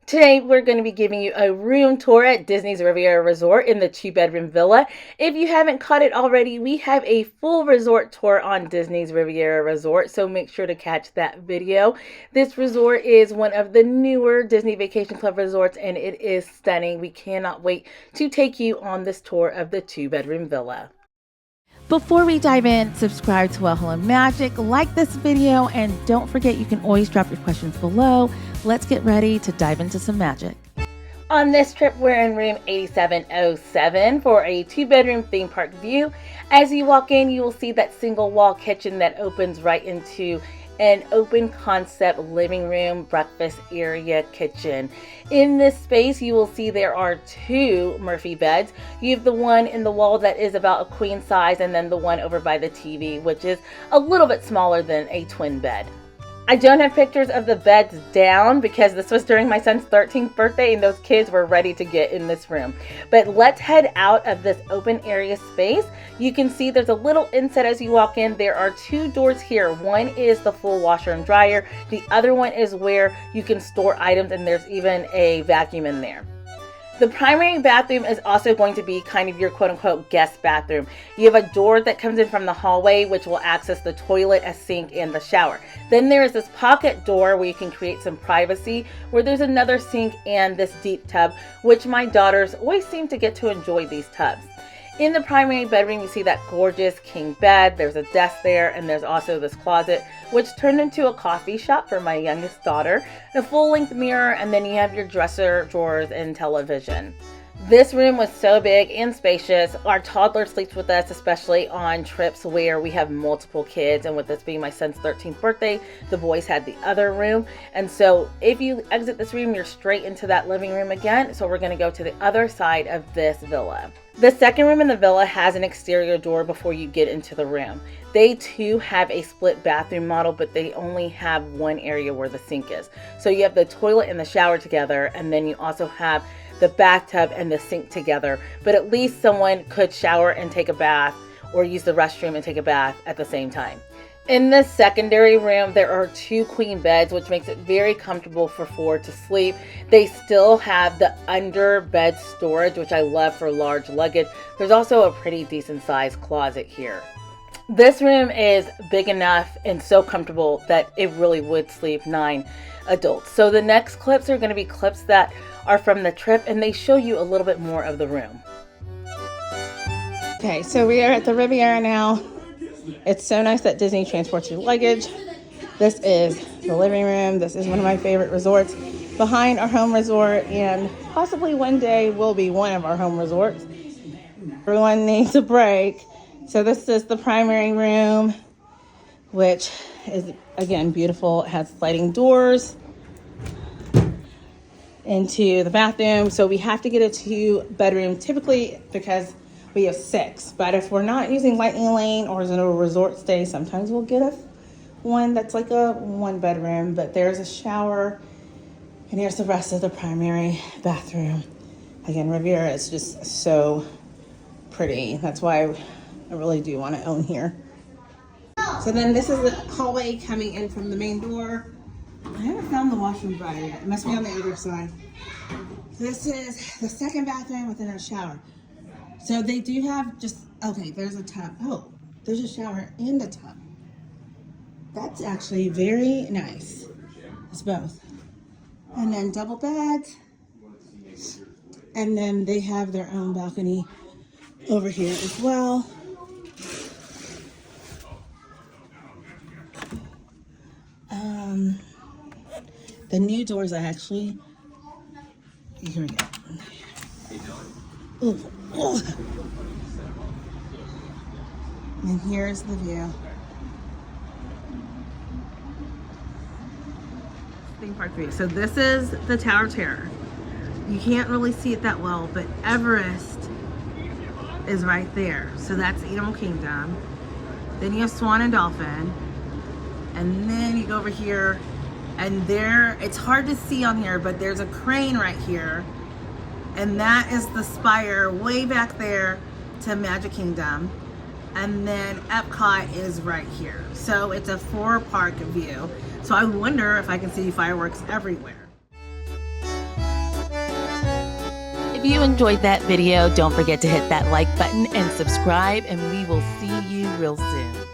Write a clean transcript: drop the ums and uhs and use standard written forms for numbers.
Today, we're going to be giving you a room tour at Disney's Riviera Resort in the 2-bedroom villa. If you haven't caught it already, we have a full resort tour on Disney's Riviera Resort, so make sure to catch that video. This resort is one of the newer Disney Vacation Club resorts, and it is stunning. We cannot wait to take you on this tour of the 2-bedroom villa. Before we dive in, subscribe to Well Hello Magic, like this video, and don't forget you can always drop your questions below. Let's get ready to dive into some magic. On this trip, we're in room 8707 for a 2-bedroom theme park view. As you walk in, you will see that single wall kitchen that opens right into an open concept living room, breakfast area, kitchen. In this space, you will see there are 2 Murphy beds. You have the one in the wall that is about a queen size, and then the one over by the TV, which is a little bit smaller than a twin bed. I don't have pictures of the beds down because this was during my son's 13th birthday and those kids were ready to get in this room. But let's head out of this open area space. You can see there's a little inset as you walk in. There are 2 doors here. One is the full washer and dryer. The other one is where you can store items, and there's even a vacuum in there. The primary bathroom is also going to be kind of your quote-unquote guest bathroom. You have a door that comes in from the hallway, which will access the toilet, a sink, and the shower. Then there is this pocket door where you can create some privacy, where there's another sink and this deep tub, which my daughters always seem to get to enjoy these tubs. In the primary bedroom, you see that gorgeous king bed. There's a desk there, and there's also this closet, which turned into a coffee shop for my youngest daughter, a full-length mirror, and then you have your dresser, drawers, and television. This room was so big and spacious. Our toddler sleeps with us, especially on trips where we have multiple kids, and with this being my son's 13th birthday, the boys had the other room. And so if you exit this room, you're straight into that living room again. So we're going to go to the other side of this villa. The second room in the villa has an exterior door before you get into the room. They too have a split bathroom model, but they only have one area where the sink is. So you have the toilet and the shower together, and then you also have the bathtub and the sink together. But at least someone could shower and take a bath, or use the restroom and take a bath at the same time. In this secondary room, there are 2 queen beds, which makes it very comfortable for 4 to sleep. They still have the under bed storage, which I love for large luggage. There's also a pretty decent sized closet here. This room is big enough and so comfortable that it really would sleep 9 adults. So the next clips are going to be clips that are from the trip, and they show you a little bit more of the room. Okay, so we are at the Riviera now. It's so nice that Disney transports your luggage. This is the living room. This is one of my favorite resorts behind our home resort, and possibly one day will be one of our home resorts. Everyone needs a break. So this is the primary room, which is, again, beautiful. It has sliding doors into the bathroom. So we have to get a 2-bedroom typically because we have 6, but if we're not using Lightning Lane or is in a resort stay, sometimes we'll get one that's like a 1-bedroom, but there's a shower, and here's the rest of the primary bathroom. Again, Riviera is just so pretty. That's why I really do want to own here. So then this is the hallway coming in from the main door. I haven't found the washer and dryer yet. It must be on the other side. This is the second bathroom within a shower. So they do have okay, there's a tub. Oh, there's a shower and a tub. That's actually very nice. It's both. And then double beds. And then they have their own balcony over here as well. The new doors are actually, here we go. Ooh. Oh. And here's the view. Theme park view. So this is the Tower of Terror. You can't really see it that well, but Everest is right there. So that's Animal Kingdom. Then you have Swan and Dolphin. And then you go over here, and there, it's hard to see on here, but there's a crane right here. And that is the spire way back there to Magic Kingdom. And then EPCOT is right here. So it's a 4-park view. So I wonder if I can see fireworks everywhere. If you enjoyed that video, don't forget to hit that like button and subscribe, and we will see you real soon.